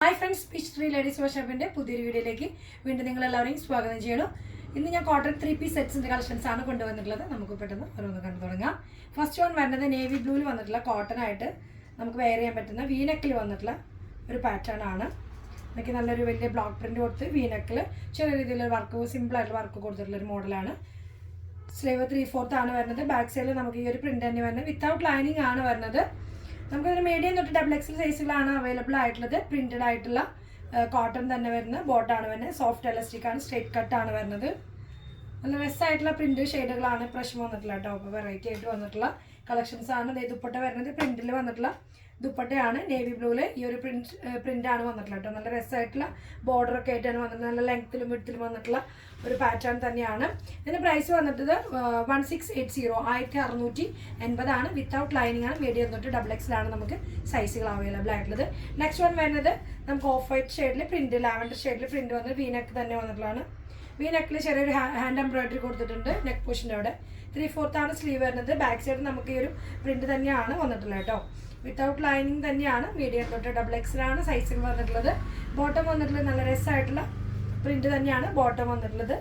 Hi friends, peach tree ladies വർക്ക്ഷോപ്പിൻ്റെ പുതിയൊരു വീഡിയോയിലേക്ക് വീണ്ടും നിങ്ങളെല്ലാവരെയും സ്വാഗതം ചെയ്യണം. ഇന്ന് ഞാൻ കോട്ടൺ 3 പീസ് സെറ്റ്സിൻ്റെ കളക്ഷൻസ് ആണ് കൊണ്ടുവന്നിട്ടുള്ളത്. നമുക്ക് പെട്ടെന്ന് ഓരോന്ന് കണ്ടു തുടങ്ങാം. ഫസ്റ്റ് വൺ വരുന്നത് നേവി ബ്ലൂവിൽ വന്നിട്ടുള്ള കോട്ടൺ ആയിട്ട് നമുക്ക് വെയർ ചെയ്യാൻ പറ്റുന്ന വീനെക്കിൽ വന്നിട്ടുള്ള ഒരു പാറ്റേൺ ആണ്. എനിക്ക് നല്ലൊരു വലിയ ബ്ലോക്ക് പ്രിൻറ്റ് കൊടുത്ത് വീനെക്കിൽ ചെറിയ രീതിയിലുള്ള വർക്ക്, സിമ്പിളായിട്ടുള്ള വർക്ക് കൊടുത്തിട്ടുള്ളൊരു മോഡലാണ്. സ്ലീവ് 3/4 ആണ് വരുന്നത്. ബാക്ക് സൈഡിൽ നമുക്ക് ഈ ഒരു പ്രിൻ്റ് തന്നെ വരുന്നത്. വിത്തൗട്ട് ലൈനിങ് ആണ് വരുന്നത്. നമുക്കൊരു മീഡിയം തൊട്ട് XXL സൈസുകളാണ് അവൈലബിൾ ആയിട്ടുള്ളത്. പ്രിൻറ്റഡ് ആയിട്ടുള്ള കോട്ടൺ തന്നെ വരുന്ന ബോട്ടാണ് വരുന്നത്. സോഫ്റ്റ് എലാസ്റ്റിക് ആണ്, സ്ട്രേറ്റ് കട്ടാണ് വരുന്നത്. നല്ല രസമായിട്ടുള്ള പ്രിൻറ്റ് ഷെയ്ഡുകളാണ് പ്രശ്നം വന്നിട്ടുള്ള കേട്ടോ. അപ്പോൾ വെറൈറ്റി ആയിട്ട് വന്നിട്ടുള്ള കളക്ഷൻസ് ആണ്. ദുപ്പട്ട വരുന്നത് പ്രിൻറ്റിൽ വന്നിട്ടുള്ള ദുപ്പട്ടയാണ്. നേവി ബ്ലൂവിൽ ഈ ഒരു പ്രിൻ്റാണ് വന്നിട്ടുള്ള കേട്ടോ. നല്ല രസമായിട്ടുള്ള ബോർഡറൊക്കെ ആയിട്ടാണ് വന്നിട്ട് നല്ല ലെങ്ത്തിലും വിഡ്ത്തിലും വന്നിട്ടുള്ള ഒരു പാറ്റേൺ തന്നെയാണ്. ഇതിന് പ്രൈസ് വന്നിട്ടത് 1680 1680 ആണ്. വിത്തൗട്ട് ലൈനിങ് ആണ്. മീഡിയം തൊട്ട് XXL ആണ് നമുക്ക് സൈസുകൾ അവൈലബിൾ ആയിട്ടുള്ളത്. നെക്സ്റ്റ് വൺ വരുന്നത് നമുക്ക് ഓഫ് വൈറ്റ് ഷെയ്ഡിൽ പ്രിൻറ്റ്, ലാവൻഡർ ഷെയ്ഡിൽ പ്രിൻറ്റ് വന്നത് വീനെക്ക് തന്നെ വന്നിട്ടുള്ളതാണ്. വീനെക്കിൽ ചെറിയൊരു ഹാൻഡ് എംബ്രോയിഡറി കൊടുത്തിട്ടുണ്ട്. നെക്ക് പോഷൻ്റെ അവിടെ 3/4 ആണ് സ്ലീവ് വരുന്നത്. ബാക്ക് സൈഡ് നമുക്ക് ഈ ഒരു പ്രിൻറ്റ് തന്നെയാണ് വന്നിട്ടുള്ളത് കേട്ടോ. വിത്തൗട്ട് ലൈനിങ് തന്നെയാണ്. മീഡിയം തൊട്ട് XXL ആണ് സൈസിൽ വന്നിട്ടുള്ളത്. ബോട്ടം വന്നിട്ടുള്ളത് നല്ല രസമായിട്ടുള്ള പ്രിൻറ്റ് തന്നെയാണ് ബോട്ടം വന്നിട്ടുള്ളത്.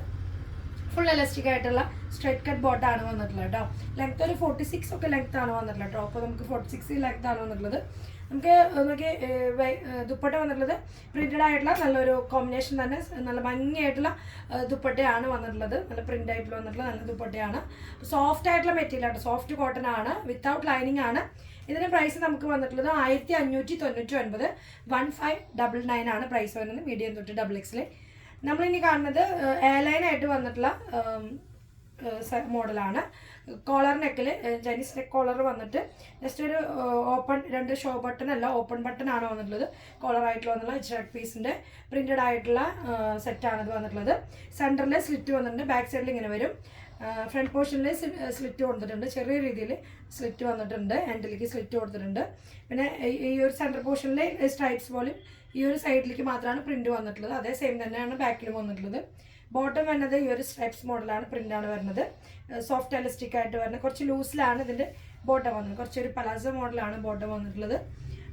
ഫുൾ എലാസ്റ്റിക് ആയിട്ടുള്ള സ്ട്രൈറ്റ് കട്ട് ബോട്ടാണ് വന്നിട്ടുള്ളത് കേട്ടോ. ലെങ്ത് ഒരു 46 ഒക്കെ ലെങ്ത് ആണ് വന്നിട്ടുള്ളത് കേട്ടോ. അപ്പോൾ നമുക്ക് 46 ലെങ്ത് ആണ് വന്നിട്ടുള്ളത്. നമുക്ക് ദുപ്പട്ട വന്നിട്ടുള്ളത് പ്രിൻറ്റഡ് ആയിട്ടുള്ള നല്ലൊരു കോമ്പിനേഷൻ തന്നെ, നല്ല ഭംഗിയായിട്ടുള്ള ദുപ്പട്ടയാണ് വന്നിട്ടുള്ളത്. നല്ല പ്രിൻ്റ് ആയിട്ടുള്ള വന്നിട്ടുള്ള നല്ല ദുപ്പട്ടയാണ്. സോഫ്റ്റ് ആയിട്ടുള്ള മെറ്റീരിയൽ ആണ്, സോഫ്റ്റ് കോട്ടൺ ആണ്, വിത്തൗട്ട് ലൈനിങ് ആണ്. ഇതിൻ്റെ പ്രൈസ് നമുക്ക് വന്നിട്ടുള്ളത് 1599 1599 ആണ് പ്രൈസ് വരുന്നത്. മീഡിയം തൊട്ട് XXL. നമ്മളിനി കാണുന്നത് എയർലൈനായിട്ട് വന്നിട്ടുള്ള മോഡലാണ്. കോളർ നെക്കിൽ ചൈനീസ് നെക്ക് കോളർ വന്നിട്ട് ജസ്റ്റ് ഒരു ഓപ്പൺ, രണ്ട് ഷോ ബട്ടൺ അല്ല, ഓപ്പൺ ബട്ടൺ ആണ് വന്നിട്ടുള്ളത്. കോളറായിട്ടുള്ള വന്നിട്ടുള്ള ഷർട്ട് പീസിൻ്റെ പ്രിൻറ്റഡ് ആയിട്ടുള്ള സെറ്റാണ് ഇത് വന്നിട്ടുള്ളത്. സെൻറ്ററിൽ സ്ലിറ്റ് വന്നിട്ടുണ്ട്. ബാക്ക് സൈഡിൽ ഇങ്ങനെ വരും. ഫ്രണ്ട് പോർഷനിൽ സ്ലിറ്റ് കൊടുത്തിട്ടുണ്ട്. ചെറിയ രീതിയിൽ സ്ലിറ്റ് വന്നിട്ടുണ്ട്. ഹാൻഡിലേക്ക് സ്ലിറ്റ് കൊടുത്തിട്ടുണ്ട്. പിന്നെ ഈ ഒരു സെൻറ്റർ പോർഷനിൽ സ്ട്രൈപ്സ് പോലും ഈ ഒരു സൈഡിലേക്ക് മാത്രമാണ് പ്രിൻറ്റ് വന്നിട്ടുള്ളത്. അതേ സെയിം തന്നെയാണ് ബാക്കിലും വന്നിട്ടുള്ളത്. ബോട്ടം വരുന്നത് ഈ ഒരു സ്ട്രൈപ്സ് മോഡലാണ്, പ്രിൻ്റാണ് വരുന്നത്. സോഫ്റ്റ് എലാസ്റ്റിക് ആയിട്ട് വരുന്നത്. കുറച്ച് ലൂസിലാണ് ഇതിൻ്റെ ബോട്ടം വന്നത്. കുറച്ചൊരു പലാസോ മോഡലാണ് ബോട്ടം വന്നിട്ടുള്ളത്.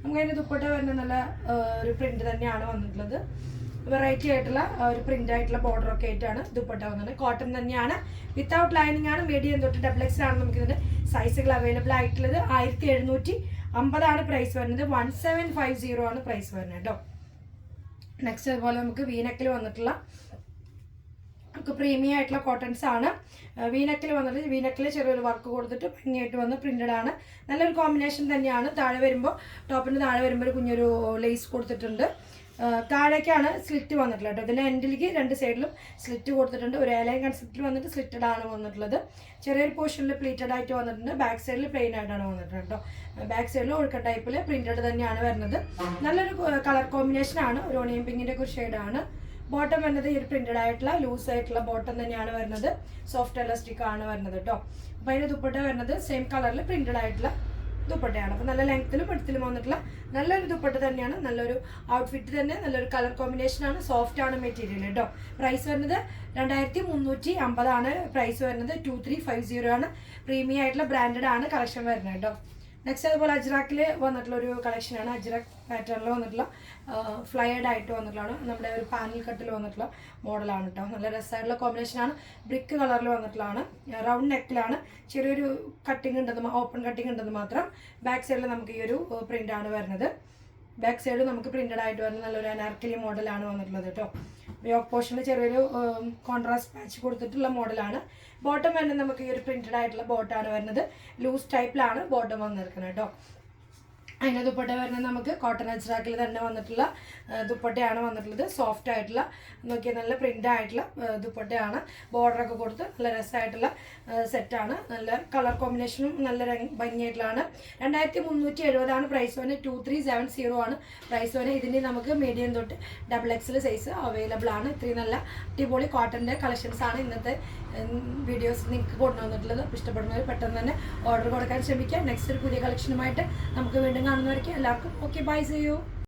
നമുക്ക് അതിൻ്റെ ദുപ്പട്ട വരുന്ന നല്ല ഒരു പ്രിൻറ്റ് തന്നെയാണ് വന്നിട്ടുള്ളത്. വെറൈറ്റി ആയിട്ടുള്ള ഒരു പ്രിൻ്റ് ആയിട്ടുള്ള ബോർഡറൊക്കെ ആയിട്ടാണ് ദുപ്പട്ട വന്നത്. കോട്ടൺ തന്നെയാണ്. വിത്തൗട്ട് ലൈനിങ് ആണ്. മീഡിയം തൊട്ട് XXL ആണ് നമുക്കിതിൻ്റെ സൈസുകൾ അവൈലബിൾ ആയിട്ടുള്ളത്. 1750 ആണ് പ്രൈസ് വരുന്നത്. 1750 ആണ് പ്രൈസ് വരുന്നത് കേട്ടോ. നെക്സ്റ്റ് അതുപോലെ നമുക്ക് വീനെക്കിൽ വന്നിട്ടുള്ള നമുക്ക് പ്രീമിയം ആയിട്ടുള്ള കോട്ടൺസ് ആണ്. വീനെക്കിൽ വന്നിട്ട് വീനെക്കിൽ ചെറിയൊരു വർക്ക് കൊടുത്തിട്ട് ഭംഗിയായിട്ട് വന്ന് പ്രിൻ്റഡ് ആണ്. നല്ലൊരു കോമ്പിനേഷൻ തന്നെയാണ്. താഴെ വരുമ്പോൾ ടോപ്പിൻ്റെ താഴെ വരുമ്പോൾ ഒരു കുഞ്ഞൊരു ലേസ് കൊടുത്തിട്ടുണ്ട്. താഴേക്കാണ് സ്ലിറ്റ് വന്നിട്ടുള്ളത് കേട്ടോ. ഇതിൻ്റെ എൻഡിലേക്ക് രണ്ട് സൈഡിലും സ്ലിറ്റ് കൊടുത്തിട്ടുണ്ട്. ഒരു എയർലൈൻ കൺസെപ്റ്റിൽ വന്നിട്ട് സ്ലിറ്റഡ് ആണ് വന്നിട്ടുള്ളത്. ചെറിയൊരു പോർഷനിൽ പ്ലീറ്റഡ് ആയിട്ട് വന്നിട്ടുണ്ട്. ബാക്ക് സൈഡിൽ പ്ലെയിൻ ആയിട്ടാണ് വന്നിട്ടുണ്ട് കേട്ടോ. ബാക്ക് സൈഡിൽ ഒഴുക്ക ടൈപ്പിൽ പ്രിൻറ്റഡ് തന്നെയാണ് വരുന്നത്. നല്ലൊരു കളർ കോമ്പിനേഷൻ ആണ്. ഒരു ഓണിയൻ പിങ്കിൻ്റെ ഒരു ഷെയ്ഡാണ്. ബോട്ടം വരുന്നത് ഈ ഒരു പ്രിൻറ്റഡ് ആയിട്ടുള്ള ലൂസ് ആയിട്ടുള്ള ബോട്ടം തന്നെയാണ് വരുന്നത്. സോഫ്റ്റ് എലാസ്റ്റിക് ആണ് വരുന്നത് കേട്ടോ. അപ്പോൾ അതിൻ്റെ ദുപ്പട്ട വരുന്നത് സെയിം കളറിൽ പ്രിൻറ്റഡ് ആയിട്ടുള്ള ദുപ്പട്ടയാണ്. അപ്പോൾ നല്ല ലെങ്ത്തിലും എടുത്തിലും വന്നിട്ടുള്ള നല്ലൊരു ദുപ്പട്ട തന്നെയാണ്. നല്ലൊരു ഔട്ട്ഫിറ്റ് തന്നെ, നല്ലൊരു കളർ കോമ്പിനേഷനാണ്. സോഫ്റ്റ് ആണ് മെറ്റീരിയൽ കേട്ടോ. പ്രൈസ് വരുന്നത് 2350 ആണ് പ്രൈസ് വരുന്നത്. 2350 ആണ്. പ്രീമിയം ആയിട്ടുള്ള ബ്രാൻഡഡ് ആണ് കളക്ഷൻ വരുന്നത് കേട്ടോ. നെക്സ്റ്റ് അതുപോലെ അജ്രാക്കിൽ വന്നിട്ടുള്ള ഒരു കളക്ഷനാണ്. അജ്രാക്ക് പാറ്റേണിൽ വന്നിട്ടുള്ള ഫ്ലയേഡ് ആയിട്ട് വന്നിട്ടുള്ളതാണ്. നമ്മുടെ ഒരു പാനൽ കട്ടിൽ വന്നിട്ടുള്ള മോഡലാണ് കേട്ടോ. നല്ല രസമായിട്ടുള്ള കോമ്പിനേഷനാണ്. ബ്രിക്ക് കളറിൽ വന്നിട്ടുള്ളതാണ്. റൗണ്ട് നെക്കിലാണ്. ചെറിയൊരു കട്ടിങ് ഉണ്ടെന്ന്, ഓപ്പൺ കട്ടിങ് ഉണ്ടെന്ന് മാത്രം. ബാക്ക് സൈഡിൽ നമുക്ക് ഈ ഒരു പ്രിൻ്റാണ് വരുന്നത്. ബാക്ക് സൈഡ് നമുക്ക് പ്രിൻറ്റഡ് ആയിട്ട് വരുന്ന നല്ലൊരു അനാർക്കലി മോഡലാണ് വന്നിട്ടുള്ളത് കേട്ടോ. യോക്ക് പോർഷനിൽ ചെറിയൊരു കോൺട്രാസ്റ്റ് പാച്ച് കൊടുത്തിട്ടുള്ള മോഡലാണ്. ബോട്ടം വരുന്നത് നമുക്ക് ഈ ഒരു പ്രിൻറ്റഡ് ആയിട്ടുള്ള ബോട്ടാണ് വരുന്നത്. ലൂസ് ടൈപ്പിലാണ് ബോട്ടം വന്നിരിക്കുന്നത് കേട്ടോ. അതിൻ്റെ ദുപ്പട്ട വരുന്നത് നമുക്ക് കോട്ടൺ അജ്രാക്കിൽ തന്നെ വന്നിട്ടുള്ള ദുപ്പട്ടയാണ് വന്നിട്ടുള്ളത്. സോഫ്റ്റ് ആയിട്ടുള്ള, നോക്കിയാൽ നല്ല പ്രിൻ്റ് ആയിട്ടുള്ള ദുപ്പട്ടയാണ്. ബോർഡറൊക്കെ കൊടുത്ത് നല്ല രസമായിട്ടുള്ള സെറ്റാണ്. നല്ല കളർ കോമ്പിനേഷനും നല്ല ഭംഗിയായിട്ടുള്ളതാണ്. 2370 ആണ് പ്രൈസ് വരുന്നത്. 2370 ആണ് പ്രൈസ് വരുന്നത്. ഇതിൻ്റെ നമുക്ക് മീഡിയം തൊട്ട് XXL സൈസ് അവൈലബിൾ ആണ്. ഇത്രയും നല്ല അടിപൊളി കോട്ടൻ്റെ കളക്ഷൻസ് ആണ് ഇന്നത്തെ വീഡിയോസ് നിങ്ങൾക്ക് കൊണ്ടുവന്നിട്ടുള്ളത്. അപ്പോൾ ഇഷ്ടപ്പെടുന്നവർ പെട്ടെന്ന് തന്നെ ഓർഡർ കൊടുക്കാൻ ശ്രമിക്കുക. നെക്സ്റ്റ് ഒരു പുതിയ കളക്ഷനുമായിട്ട് നമുക്ക് വീണ്ടും കാണുന്നവർക്ക് എല്ലാവർക്കും ഓക്കെ, ബൈ, സീ യു.